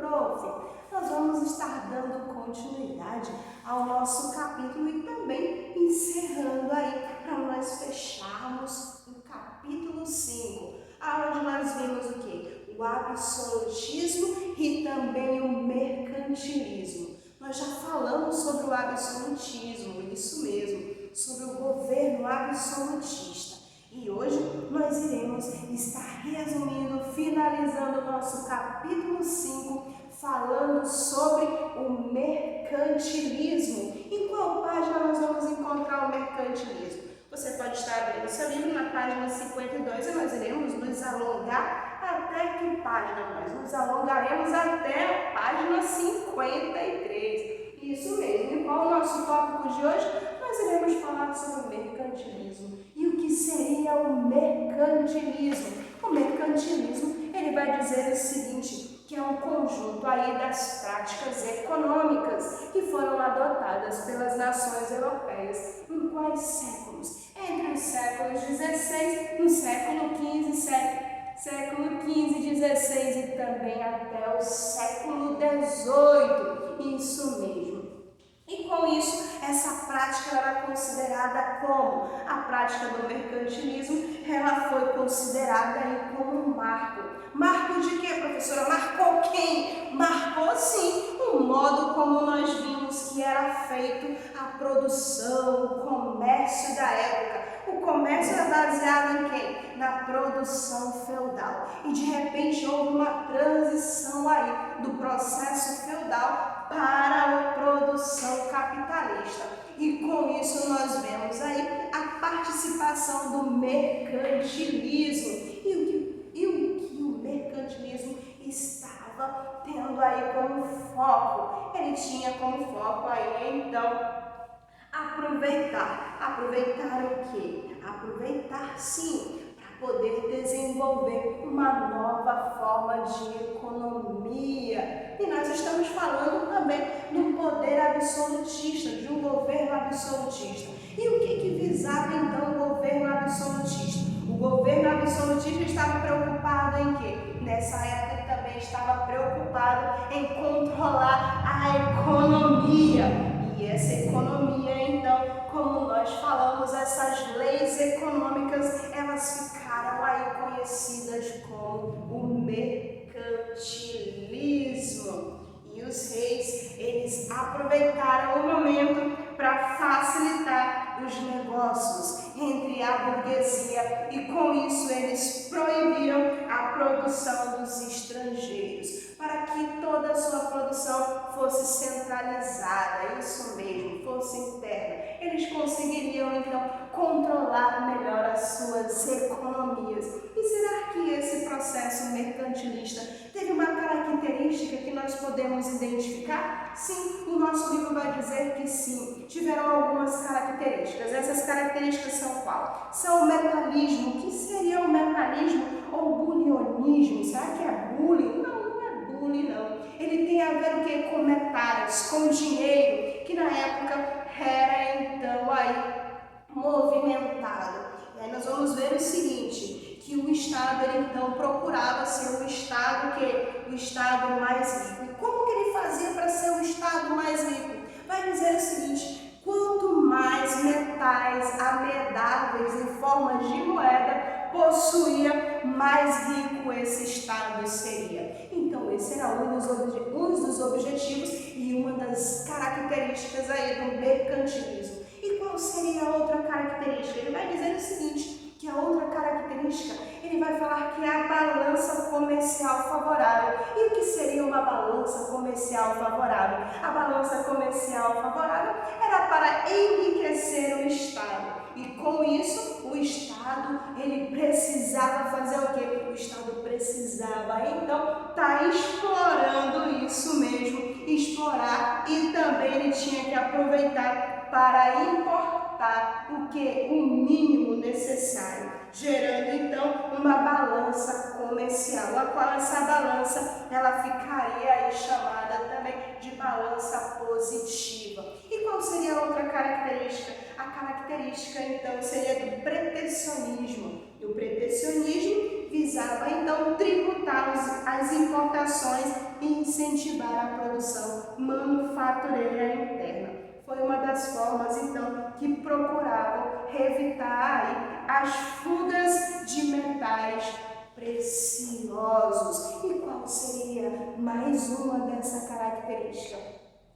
prof, nós vamos estar dando continuidade ao nosso capítulo e também encerrando aí para nós fecharmos o capítulo 5, onde nós vimos o quê? O absolutismo e também o mercantilismo. Nós já falamos sobre o absolutismo, isso mesmo, sobre o governo absolutista. E hoje nós iremos estar resumindo, finalizando o nosso capítulo 5, falando sobre o mercantilismo. Em qual página nós vamos encontrar o mercantilismo? Você pode estar abrindo seu livro na página 52 e nós iremos nos alongar até que página? Nós nos alongaremos até a página 53. Isso mesmo. E qual é o nosso tópico de hoje? Nós iremos falar sobre o mercantilismo. E o que seria o mercantilismo? O mercantilismo, ele vai dizer o seguinte, que é um conjunto aí das práticas econômicas que foram adotadas pelas nações europeias em quais séculos? Entre os séculos XVI, no século XV, século XV, XVI e também até o século XVIII, isso mesmo. E com isso, essa prática era considerada como? A prática do mercantilismo, ela foi considerada aí como um marco. Marco de quê, professora? Marcou quem? Marcou, sim, o modo como nós vimos que era feito a produção, o comércio da época. O comércio era baseado em quem? Na produção feudal. E de repente houve uma transição aí do processo feudal para a produção capitalista. E com isso nós vemos aí a participação do mercantilismo. E o que o mercantilismo estava tendo aí como foco? Ele tinha como foco aí, então, aproveitar o quê? Aproveitar, sim, para poder desenvolver uma nova forma de economia. E nós estamos falando também do poder absolutista, de um governo absolutista. E o que visava então o governo absolutista? O governo absolutista estava preocupado em quê? Nessa época ele também estava preocupado em controlar a economia. E essa economia, então, como nós falamos, essas leis econômicas, elas ficaram aí conhecidas como o mercantilismo. E os reis, eles aproveitaram o momento para facilitar os negócios entre a burguesia e com isso eles proibiram a produção dos estrangeiros, para que toda a sua produção fosse centralizada, isso mesmo, fosse interna. Eles conseguiriam então controlar melhor as suas economias. E será que esse processo mercantilista teve uma característica que nós podemos identificar? Sim, o nosso livro vai dizer que sim, tiveram algumas características. Essas características são qual? São o metalismo. O que seria o metalismo ou bulionismo? Será que é bullying? Não é bullying, não. Ele tem a ver o que? Com metais, com dinheiro, que na época era então aí movimentado. E aí nós vamos ver o seguinte, que o Estado ele então procurava ser o Estado que o Estado mais rico. E como que ele fazia para ser o Estado mais rico? Vai dizer o seguinte, quanto mais metais amedáveis em forma de moeda possuía, mais rico esse Estado seria. Então esse era um dos objetivos e uma das características aí do mercantilismo. E qual seria a outra característica? Ele vai dizer o seguinte, que a outra característica, ele vai falar que é a balança comercial favorável. E o que seria uma balança comercial favorável? A balança comercial favorável era para enriquecer o Estado. E com isso, o Estado, ele precisava fazer o quê? O Estado precisava, então, estar explorando isso mesmo, explorar, e também ele tinha que aproveitar para importar o que? O mínimo necessário, gerando então uma balança comercial, a qual essa balança ela ficaria aí chamada também de balança positiva. E qual seria a outra característica? A característica então seria do protecionismo. E o protecionismo visava então tributar as importações e incentivar a produção manufatureira interna. Foi uma das formas, então, que procuravam evitar aí as fugas de metais preciosos. E qual seria mais uma dessa característica?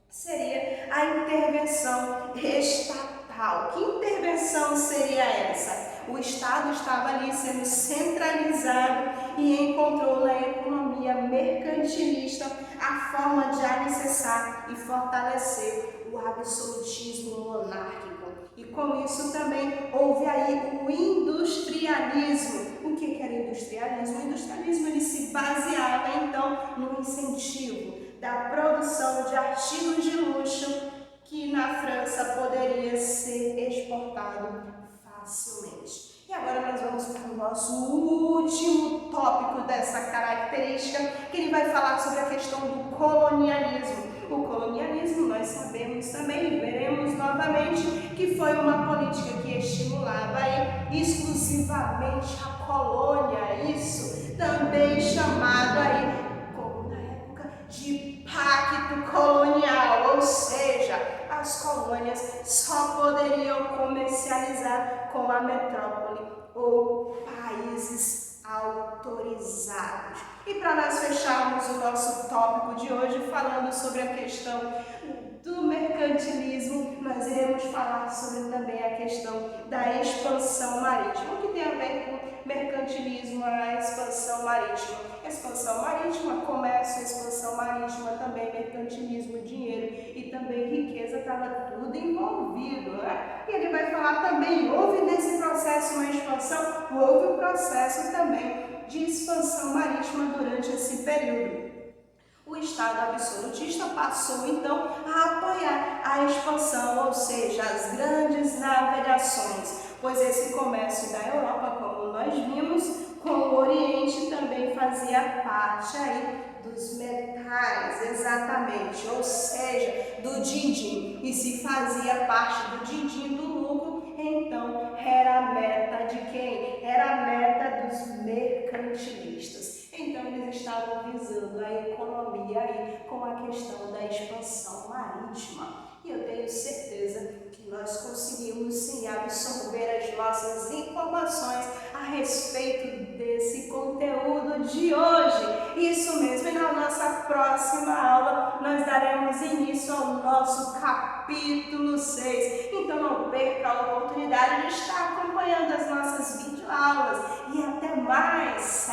Seria a intervenção estatal. Que intervenção seria essa? O Estado estava ali sendo centralizado e encontrou na economia mercantilista a forma de alicerçar e fortalecer o absolutismo monárquico. E com isso também houve aí o industrialismo. O que era industrialismo? O industrialismo ele se baseava então no incentivo da produção de artigos de luxo que na França poderia ser exportado facilmente. E agora nós vamos para o nosso último tópico dessa característica, que ele vai falar sobre a questão do colonialismo. O colonialismo, nós sabemos também, e veremos novamente, que foi uma política que estimulava aí exclusivamente a colônia, isso também chamado aí, como na época, de pacto colonial, ou seja, as colônias só poderiam comercializar com a metrópole ou países autorizados. E para nós fecharmos o nosso tópico de hoje falando sobre a questão do mercantilismo, nós iremos falar sobre também a questão da expansão marítima. O que tem a ver com mercantilismo, a expansão marítima? Expansão marítima, comércio, expansão marítima, também mercantilismo, dinheiro e também riqueza, estava tudo envolvido, né? E ele vai falar também, houve nesse processo uma expansão, houve um processo também de expansão marítima durante esse período. O Estado absolutista passou então a apoiar a expansão, ou seja, as grandes navegações, pois esse comércio da Europa, como nós vimos, com o Oriente também fazia parte aí dos metais, exatamente, ou seja, do din-din, e se fazia parte do din-din do lucro, então era a meta de quem? Era a meta dos mercantilistas. Então eles estavam visando a economia aí com a questão da expansão marítima. E eu tenho certeza que nós conseguimos sim absorver as nossas informações a respeito desse conteúdo de hoje. Isso mesmo, e na nossa próxima aula nós daremos início ao nosso capítulo 6. Então não perca a oportunidade de estar acompanhando as nossas videoaulas. E até mais!